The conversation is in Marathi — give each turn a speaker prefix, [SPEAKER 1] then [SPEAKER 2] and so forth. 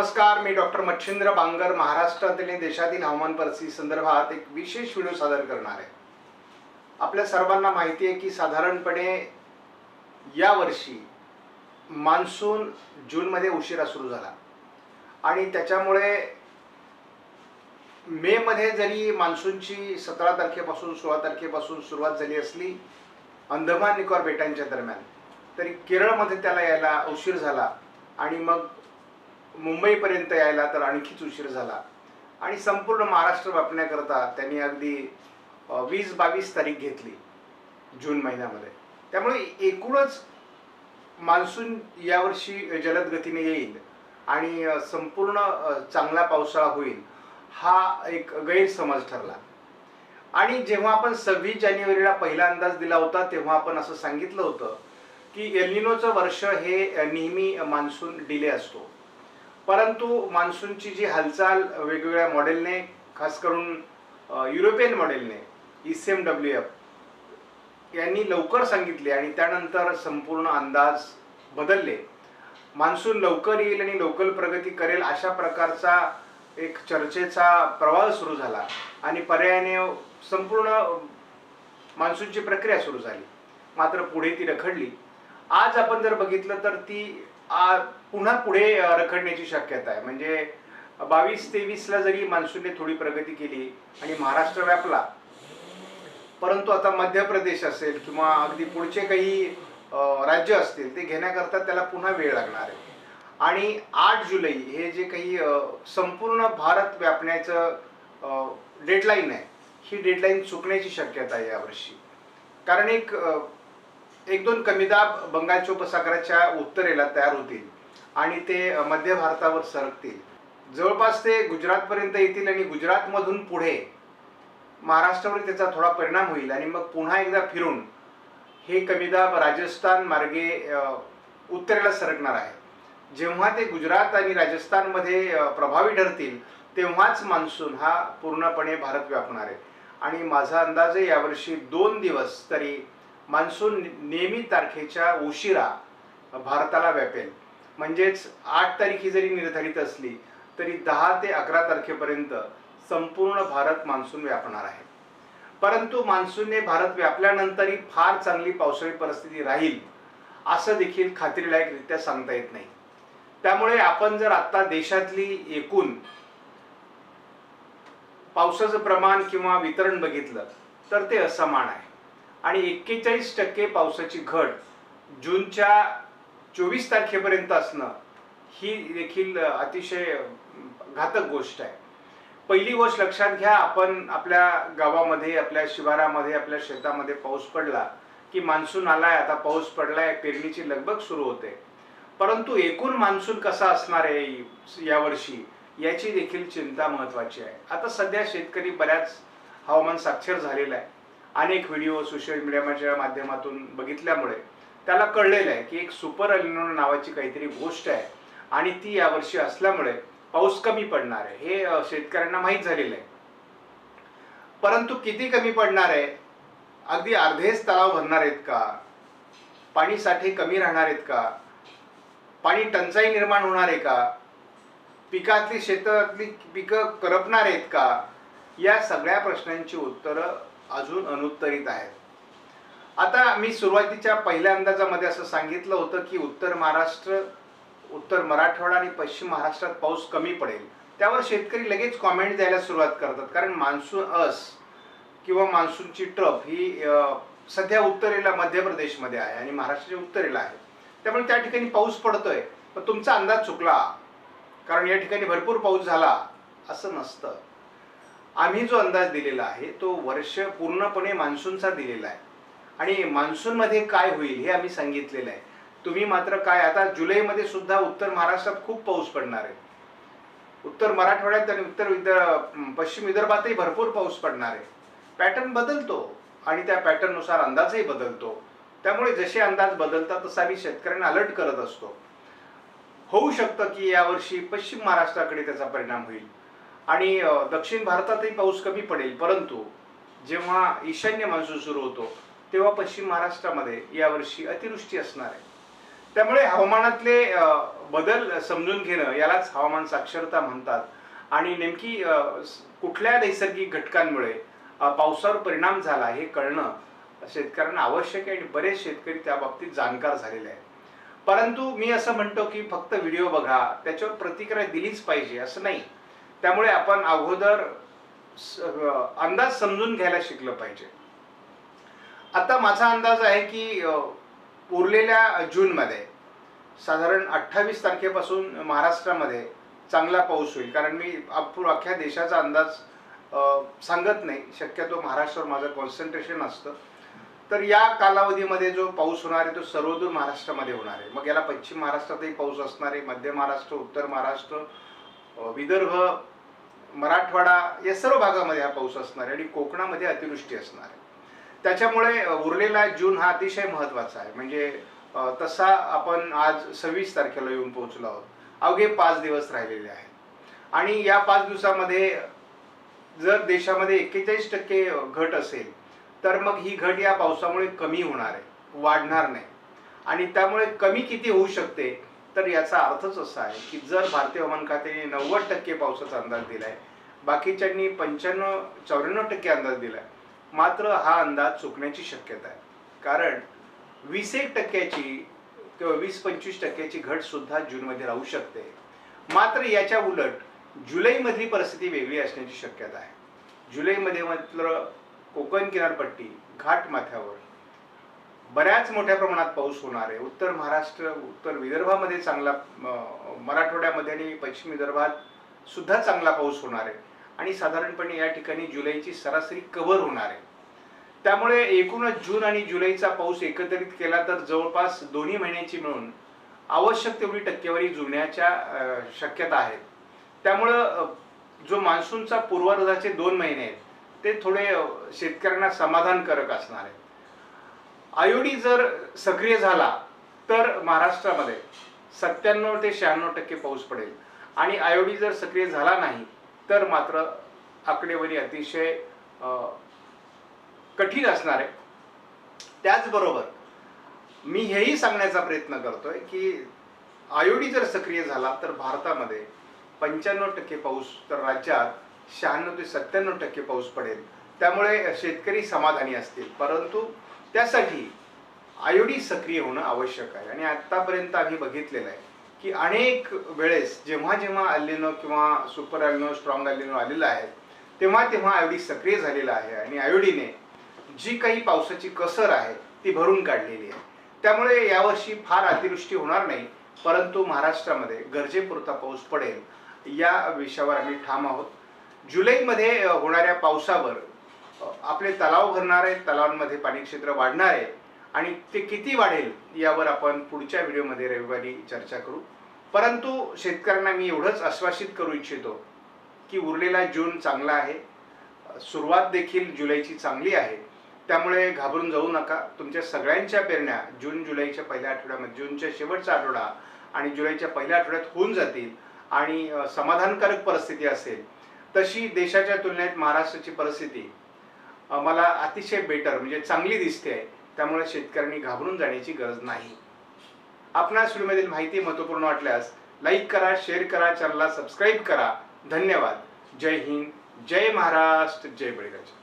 [SPEAKER 1] नमस्कार, मी डॉक्टर मच्छिंद्र बांगर महाराष्ट्रातील आणि देशातील हवामान परिस्थिती संदर्भात एक विशेष व्हिडिओ सादर करणार आहे। आपल्या सर्वांना माहिती आहे की साधारणपणे या वर्षी मान्सून जूनमध्ये उशिरा सुरू झाला आणि त्याच्यामुळे मे मध्ये जरी मान्सूनची 17 तारखेपासून 16 तारखेपासून सुरुवात झाली असली अंदमान निकोबार बेटांच्या दरम्यान, तरी केरळमध्ये त्याला यायला उशीर झाला आणि मग मुंबईपर्यंत यायला तर आणखीच उशीर झाला आणि संपूर्ण महाराष्ट्र व्यापण्याकरता त्यांनी अगदी 20-22 तारीख घेतली जून महिन्यामध्ये। त्यामुळे एकूणच मान्सून यावर्षी जलद गतीने येईल आणि संपूर्ण चांगला पावसाळा होईल हा एक गैरसमज ठरला। आणि जेव्हा आपण 26 जानेवारीला पहिला अंदाज दिला होता तेव्हा आपण असं सांगितलं होतं की एल निनोचं वर्ष हे नेहमी मान्सून डिले असतो, परंतु मान्सूनची जी हालचाल वेगवेगळ्या मॉडेलने, खास करून युरोपियन मॉडेलने ECMWF यांनी लवकर सांगितले आणि त्यानंतर संपूर्ण अंदाज बदलले। मान्सून लवकर येईल आणि लवकर प्रगती करेल अशा प्रकारचा एक चर्चेचा प्रवाह सुरू झाला आणि पर्यायाने संपूर्ण मान्सूनची प्रक्रिया सुरू झाली। मात्र पुढे ती रखडली। आज आपण जर बघितलं तर ती पुन्हा पुढे रखडण्याची शक्यता आहे। म्हणजे 22-23ला जरी मान्सूनने थोडी प्रगती केली आणि महाराष्ट्र व्यापला, परंतु आता मध्य प्रदेश असेल किंवा अगदी पुढचे काही राज्य असतील ते घेण्याकरता त्याला पुन्हा वेळ लागणार आहे। आणि 8 जुलै हे जे काही संपूर्ण भारत व्यापण्याचं डेडलाईन आहे, ही डेडलाईन चुकण्याची शक्यता आहे यावर्षी। कारण एक दोन कमी दाब बंगालच्या उपसागराच्या उत्तरेला तयार होतील आणि ते मध्य भारतावर सरकतील। जवळपास ते गुजरातपर्यंत येतील आणि गुजरातमधून पुढे महाराष्ट्रावर त्याचा थोडा परिणाम होईल आणि मग पुन्हा एकदा फिरून हे कमी दाब राजस्थान मार्गे उत्तरेला सरकणार आहे। जेव्हा ते गुजरात आणि राजस्थानमध्ये प्रभावी ठरतील तेव्हाच मान्सून हा पूर्णपणे भारत व्यापणार आहे। आणि माझा अंदाज आहे यावर्षी 2 दिवस तरी मान्सून नियमित तारखेच्या उशिरा भारताला व्यापेल। म्हणजेच 8 तारीख जरी निर्धारित असली तरी 10 ते 11 तारखेपर्यंत संपूर्ण भारत मान्सून व्यापणार आहे। परंतु मान्सूनने भारत व्यापल्यानंतरही फार चांगली पावसाळी परिस्थिती राहील असं देखील खात्रीलायकरित्या सांगता येत नाही। त्यामुळे आपण जर आता देशातली एकूण पावसाचं प्रमाण किंवा वितरण बघितलं तर ते असमान आहे आणि 41% पावसाची घट जूनच्या 24 तारखेपर्यंत असणं ही देखील अतिशय घातक गोष्ट आहे। पहिली गोष्ट लक्षात घ्या, आपण आपल्या गावामध्ये, आपल्या शिवारामध्ये, आपल्या शेतामध्ये पाऊस पडला की मान्सून आलाय, आता पाऊस पडलाय, पेरणीची लगबग सुरू होते। परंतु एकूण मान्सून कसा असणार आहे यावर्षी याची देखील चिंता महत्त्वाची आहे। आता सध्या शेतकरी बऱ्याच हवामान साक्षर झालेला आहे। अनेक व्हिडिओ सोशल मीडियाच्या माध्यमातून बघितल्यामुळे त्याला कळलेलं आहे की एक सुपर एल निनो नावाची काहीतरी गोष्ट आहे आणि ती यावर्षी असल्यामुळे पाऊस कमी पडणार आहे, हे शेतकऱ्यांना माहीत झालेलं आहे। परंतु किती कमी पडणार आहे? अगदी अर्धेच तलाव भरणार आहेत का? पाणी साठे कमी राहणार आहेत का? पाणी टंचाई निर्माण होणार आहे का? पिकातली शेतातली पिकं करपणार आहेत का? या सगळ्या प्रश्नांची उत्तरं अजून अनुत्तरित आहेत। आता मी सुरुवातीच्या पहिल्या अंदाजामध्ये असं सांगितलं होतं की उत्तर महाराष्ट्र, उत्तर मराठवाडा आणि पश्चिम महाराष्ट्रात पाऊस कमी पडेल। त्यावर शेतकरी लगेच कॉमेंट द्यायला सुरुवात करतात, कारण मान्सून किंवा मान्सूनची ट्रफ ही सध्या उत्तरेला मध्य प्रदेशमध्ये आहे आणि महाराष्ट्राच्या उत्तरेला आहे। त्यामुळे त्या ठिकाणी पाऊस पडतोय, पण तुमचा अंदाज चुकला, कारण या ठिकाणी भरपूर पाऊस झाला असं नसतं। आम्ही जो अंदाज दिलेला आहे तो वर्ष पूर्णपणे मान्सूनचा दिलेला आहे आणि मान्सूनमध्ये काय होईल हे आम्ही सांगितलेलं आहे। तुम्ही मात्र काय, आता जुलैमध्ये सुद्धा उत्तर महाराष्ट्रात खूप पाऊस पडणार आहे, उत्तर मराठवाड्यात आणि पश्चिम विदर्भातही भरपूर पाऊस पडणार आहे। पॅटर्न बदलतो आणि त्या पॅटर्ननुसार अंदाजही बदलतो। त्यामुळे जसे अंदाज बदलतात तसा आम्ही शेतकऱ्यांना अलर्ट करत असतो। होऊ शकतं की यावर्षी पश्चिम महाराष्ट्राकडे त्याचा परिणाम होईल आणि दक्षिण भारतातही पाऊस कमी पडेल, परंतु जेव्हा ईशान्य मान्सून सुरू होतो तेव्हा पश्चिम महाराष्ट्रामध्ये यावर्षी अतिवृष्टी असणार आहे। त्यामुळे हवामानातले बदल समजून घेणं यालाच हवामान साक्षरता म्हणतात. आणि नेमकी कुठल्या नैसर्गिक घटकांमुळे पावसावर परिणाम झाला हे कळणं शेतकऱ्यांना आवश्यक आहे आणि बरेच शेतकरी त्या बाबतीत जाणकार झालेले आहेत. परंतु मी असं म्हणतो की फक्त व्हिडिओ बघा, त्याच्यावर प्रतिक्रिया दिलीच पाहिजे असं नाही. त्यामुळे आपण अगोदर अंदाज समजून घ्यायला शिकलं पाहिजे. आता माझा अंदाज आहे की उरलेल्या जूनमध्ये साधारण 28 तारखेपासून महाराष्ट्रामध्ये चांगला पाऊस होईल. कारण मी अख्ख्या देशाचा अंदाज सांगत नाही, शक्यतो महाराष्ट्रावर माझं कॉन्सन्ट्रेशन असतं. तर या कालावधीमध्ये जो पाऊस होणार आहे तो सर्वदूर महाराष्ट्रामध्ये होणार आहे. मग याला पश्चिम महाराष्ट्रातही पाऊस असणार आहे, मध्य महाराष्ट्र, उत्तर महाराष्ट्र, विदर्भ, मराठवाडा या सर्व भागामध्ये हा पाऊस असणार आहे आणि कोकणामध्ये अतिवृष्टी असणार आहे. त्याच्यामुळे उरलेला जून हा अतिशय महत्त्वाचा आहे. म्हणजे तसा आपण आज 26 तारखेला येऊन पोहोचलो आहोत. अवघे 5 दिवस राहिलेले आहेत आणि या 5 दिवसामध्ये जर देशामध्ये 41% घट असेल तर मग ही घट या पावसामुळे कमी होणार आहे, वाढणार नाही. आणि त्यामुळे कमी किती होऊ शकते तर याचा अर्थच असा आहे की जर भारतीय हवामान खात्याने 90% पावसाचा अंदाज दिलाय, बाकीच्यांनी 95-94% अंदाज दिलाय, मात्र हा अंदाज चुकण्याची शक्यता आहे. कारण 20% किंवा 20-25% घट सुद्धा जूनमध्ये राहू शकते. मात्र याच्या उलट जुलैमधली परिस्थिती वेगळी असण्याची शक्यता आहे. जुलैमध्ये मात्र कोकण किनारपट्टी, घाटमाथ्यावर बऱ्याच मोठ्या प्रमाणात पाऊस होणार आहे. उत्तर महाराष्ट्र, उत्तर विदर्भामध्ये चांगला, मराठवाड्यामध्ये आणि पश्चिम विदर्भात सुद्धा चांगला पाऊस होणार आहे आणि साधारणपणे या ठिकाणी जुलैची सरासरी कव्हर होणार आहे. त्यामुळे एकूणच जून आणि जुलैचा पाऊस एकत्रित केला तर जवळपास दोन्ही महिन्याची मिळून आवश्यक तेवढी टक्केवारी जुळण्याच्या शक्यता आहेत. त्यामुळं जो मान्सूनचा पूर्वार्धाचे 2 महिने आहेत ते थोडे शेतकऱ्यांना समाधानकारक असणार आहेत. आयोडी जर सक्रिय झाला तर महाराष्ट्रामध्ये 97 ते 96% पाऊस पडेल आणि आयोडी जर सक्रिय झाला नाही तर मात्र आकडेवारी अतिशय कठीण असणार आहे. त्याचबरोबर मी हेही सांगण्याचा प्रयत्न करतोय की आयोडी जर सक्रिय झाला तर भारतामध्ये 95% पाऊस, तर राज्यात 96 ते 97% पाऊस पडेल. त्यामुळे शेतकरी समाधानी असतील. परंतु त्यासाठी आयोडी सक्रिय होणं आवश्यक आहे. आणि आतापर्यंत आम्ही बघितलेलं आहे की अनेक वेळेस जेव्हा जेव्हा अल्निनो किंवा सुपर अल्निनो, स्ट्रॉंग अल्निनो आलेला आहे तेव्हा तेव्हा आयोडी सक्रिय झालेला आहे आणि आयोडीने जी काही पावसाची कसर आहे ती भरून काढलेली आहे. त्यामुळे यावर्षी फार अतिवृष्टी होणार नाही, परंतु महाराष्ट्रामध्ये गरजेपुरता पाऊस पडेल या विषयावर आम्ही ठाम आहोत. जुलैमध्ये होणाऱ्या पावसावर आपले तलाव भरणार आहेत, तलावांमध्ये पाणी क्षेत्र वाढणार आहे आणि ते किती वाढेल यावर आपण पुढच्या व्हिडिओमध्ये रविवारी चर्चा करू. परंतु शेतकऱ्यांना मी एवढंच आश्वासित करू इच्छितो की उरलेला जून चांगला आहे, सुरुवात देखील जुलैची चांगली आहे. त्यामुळे घाबरून जाऊ नका. तुमच्या सगळ्यांच्या पेरण्या जून जुलैच्या पहिल्या आठवड्यामध्ये, जूनच्या शेवटचा आठवडा आणि जुलैच्या पहिल्या आठवड्यात होऊन जातील आणि समाधानकारक परिस्थिती असेल. तशी देशाच्या तुलनेत महाराष्ट्राची परिस्थिती मला अतिशय बेटर म्हणजे चांगली दिसते आहे. त्यामुळे शेतकऱ्यांनी घाबरून जाण्याची गरज नाही. आपणास व्हिडिओमधील माहिती महत्त्वपूर्ण वाटल्यास लाईक करा, शेअर करा, चॅनलला सबस्क्राईब करा. धन्यवाद. जय हिंद, जय महाराष्ट्र, जय बळीराजा.